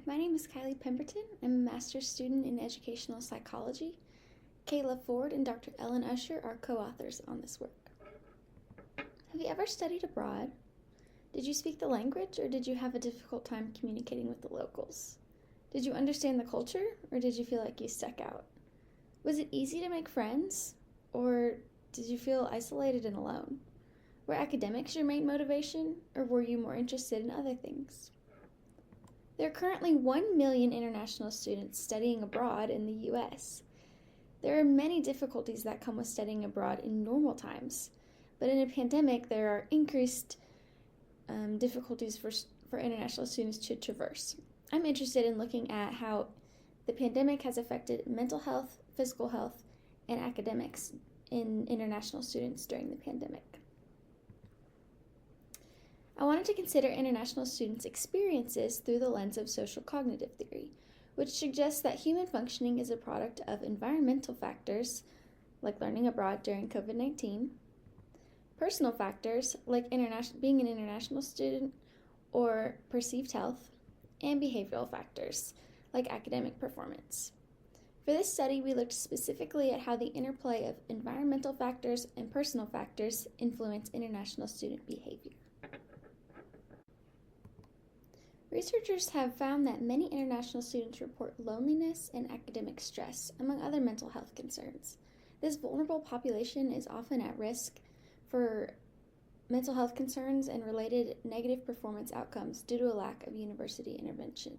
My name is Kylie Pemberton. I'm a master's student in educational psychology. Calah Ford and Dr. Ellen Usher are co-authors on this work. Have you ever studied abroad? Did you speak the language, or did you have a difficult time communicating with the locals? Did you understand the culture, or did you feel like you stuck out? Was it easy to make friends, or did you feel isolated and alone? Were academics your main motivation, or were you more interested in other things? There are currently 1 million international students studying abroad in the U.S. There are many difficulties that come with studying abroad in normal times, but in a pandemic there are increased difficulties for international students to traverse. I'm interested in looking at how the pandemic has affected mental health, physical health, and academics in international students during the pandemic. I wanted to consider international students' experiences through the lens of social cognitive theory, which suggests that human functioning is a product of environmental factors, like learning abroad during COVID-19, personal factors, like being an international student or perceived health, and behavioral factors, like academic performance. For this study, we looked specifically at how the interplay of environmental factors and personal factors influence international student behavior. Researchers have found that many international students report loneliness and academic stress, among other mental health concerns. This vulnerable population is often at risk for mental health concerns and related negative performance outcomes due to a lack of university intervention.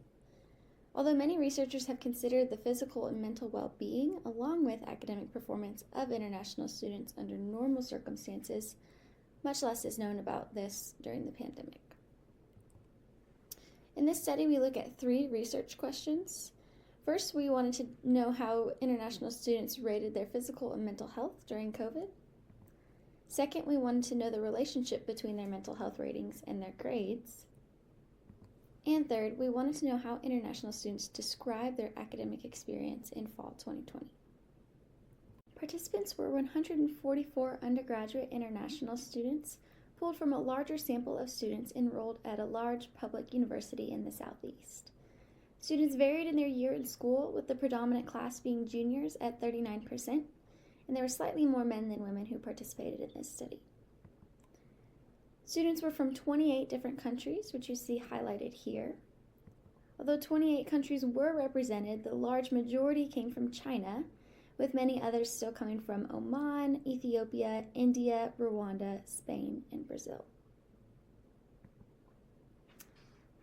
Although many researchers have considered the physical and mental well-being along with academic performance of international students under normal circumstances, much less is known about this during the pandemic. In this study, we look at 3 research questions. First, we wanted to know how international students rated their physical and mental health during COVID. Second, we wanted to know the relationship between their mental health ratings and their grades. And third, we wanted to know how international students describe their academic experience in fall 2020. Participants were 144 undergraduate international students, pulled from a larger sample of students enrolled at a large public university in the Southeast. Students varied in their year in school, with the predominant class being juniors at 39%, and there were slightly more men than women who participated in this study. Students were from 28 different countries, which you see highlighted here. Although 28 countries were represented, the large majority came from China, with many others still coming from Oman, Ethiopia, India, Rwanda, Spain, and Brazil.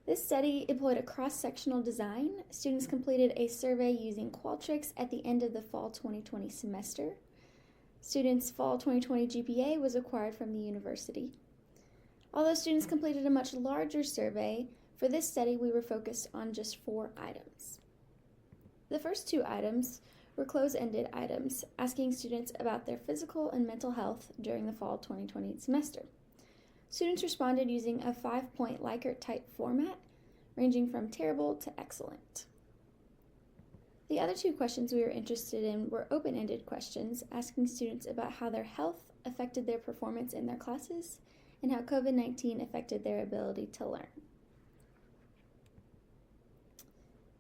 This study employed a cross-sectional design. Students completed a survey using Qualtrics at the end of the fall 2020 semester. Students' fall 2020 GPA was acquired from the university. Although students completed a much larger survey, for this study we were focused on just 4 items. The first 2 items were close-ended items, asking students about their physical and mental health during the fall 2020 semester. Students responded using a 5-point Likert type format, ranging from terrible to excellent. The other 2 questions we were interested in were open-ended questions, asking students about how their health affected their performance in their classes and how COVID-19 affected their ability to learn.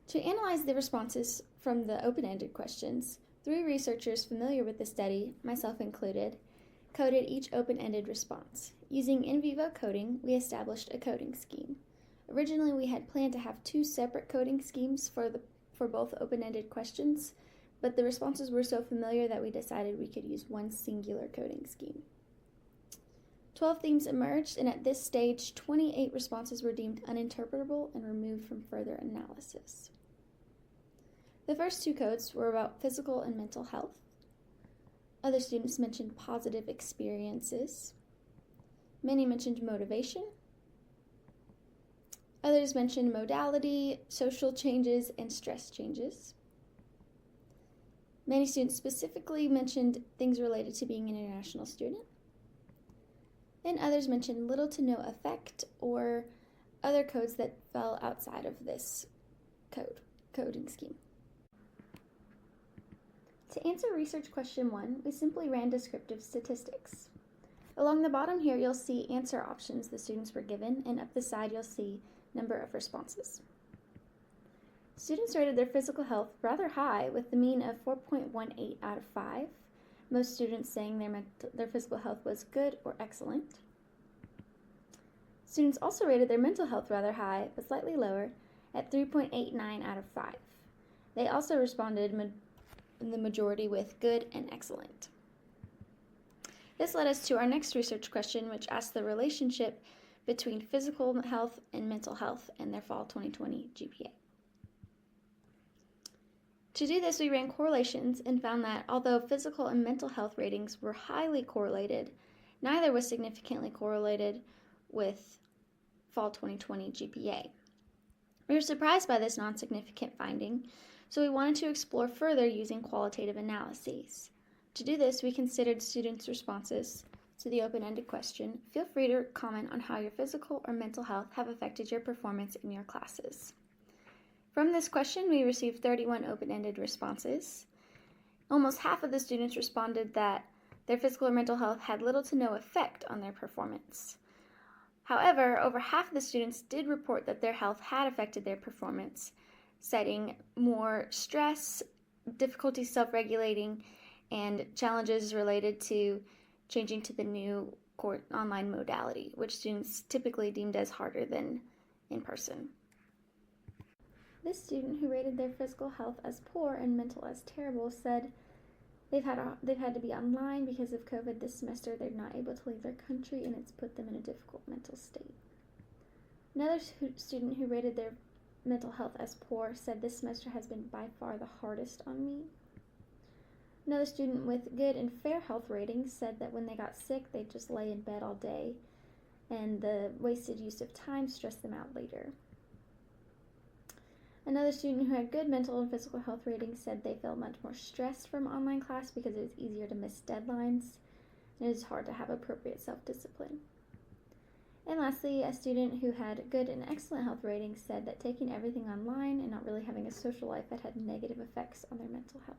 To analyze the responses from the open-ended questions, 3 researchers familiar with the study, myself included, coded each open-ended response. Using in vivo coding, we established a coding scheme. Originally, we had planned to have 2 separate coding schemes for both open-ended questions, but the responses were so familiar that we decided we could use one singular coding scheme. 12 themes emerged, and at this stage, 28 responses were deemed uninterpretable and removed from further analysis. The first 2 codes were about physical and mental health. Other students mentioned positive experiences. Many mentioned motivation. Others mentioned modality, social changes, and stress changes. Many students specifically mentioned things related to being an international student. And others mentioned little to no effect or other codes that fell outside of this coding scheme. To answer research question 1, we simply ran descriptive statistics. Along the bottom here, you'll see answer options the students were given, and up the side, you'll see number of responses. Students rated their physical health rather high, with the mean of 4.18 out of 5. Most students saying their physical health was good or excellent. Students also rated their mental health rather high, but slightly lower, at 3.89 out of 5. They also responded in the majority with good and excellent. This led us to our next research question, which asked the relationship between physical health and mental health and their fall 2020 GPA. To do this, we ran correlations and found that although physical and mental health ratings were highly correlated, neither was significantly correlated with fall 2020 GPA. We were surprised by this non-significant finding, so we wanted to explore further using qualitative analyses. To do this, we considered students' responses to the open-ended question. Feel free to comment on how your physical or mental health have affected your performance in your classes. From this question, we received 31 open-ended responses. Almost half of the students responded that their physical or mental health had little to no effect on their performance. However, over half of the students did report that their health had affected their performance, citing more stress, difficulty self-regulating, and challenges related to changing to the new online modality, which students typically deemed as harder than in person. This student, who rated their physical health as poor and mental as terrible, said they've had to be online because of COVID this semester. They're not able to leave their country, and it's put them in a difficult mental state. Another student who rated their mental health as poor said this semester has been by far the hardest on me. Another student with good and fair health ratings said that when they got sick, they'd just lay in bed all day, and the wasted use of time stressed them out later. Another student who had good mental and physical health ratings said they felt much more stressed from online class because it was easier to miss deadlines, and it was hard to have appropriate self-discipline. And lastly, a student who had good and excellent health ratings said that taking everything online and not really having a social life had negative effects on their mental health.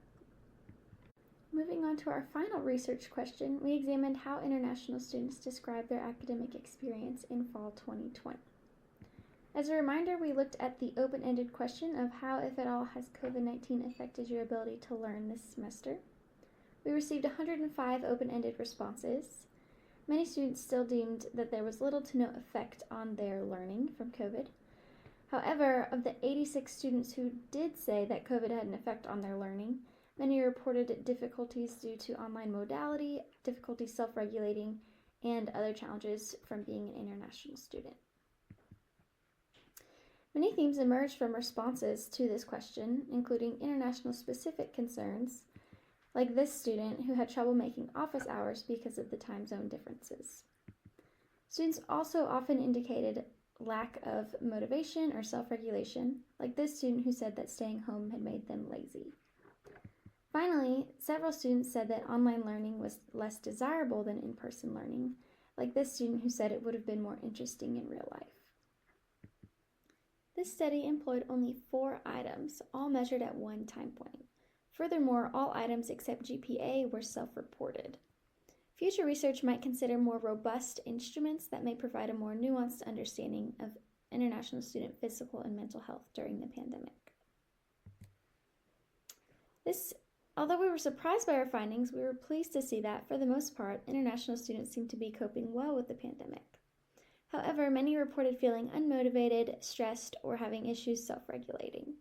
Moving on to our final research question, we examined how international students describe their academic experience in fall 2020. As a reminder, we looked at the open-ended question of how, if at all, has COVID-19 affected your ability to learn this semester. We received 105 open-ended responses. Many students still deemed that there was little to no effect on their learning from COVID. However, of the 86 students who did say that COVID had an effect on their learning, many reported difficulties due to online modality, difficulty self-regulating, and other challenges from being an international student. Many themes emerged from responses to this question, including international-specific concerns, like this student who had trouble making office hours because of the time zone differences. Students also often indicated lack of motivation or self-regulation, like this student who said that staying home had made them lazy. Finally, several students said that online learning was less desirable than in-person learning, like this student who said it would have been more interesting in real life. This study employed only 4 items, all measured at one time point. Furthermore, all items except GPA were self-reported. Future research might consider more robust instruments that may provide a more nuanced understanding of international student physical and mental health during the pandemic. Although we were surprised by our findings, we were pleased to see that, for the most part, international students seemed to be coping well with the pandemic. However, many reported feeling unmotivated, stressed, or having issues self-regulating.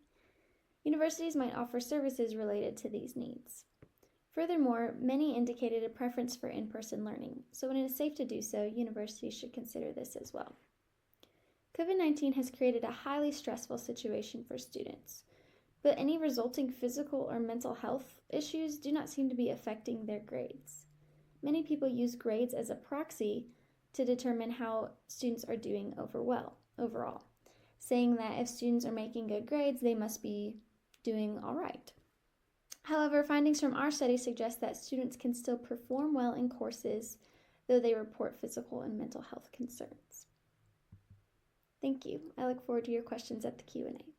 Universities might offer services related to these needs. Furthermore, many indicated a preference for in-person learning, so when it is safe to do so, universities should consider this as well. COVID-19 has created a highly stressful situation for students, but any resulting physical or mental health issues do not seem to be affecting their grades. Many people use grades as a proxy to determine how students are doing overall, saying that if students are making good grades, they must be doing all right. However, findings from our study suggest that students can still perform well in courses, though they report physical and mental health concerns. Thank you. I look forward to your questions at the Q&A.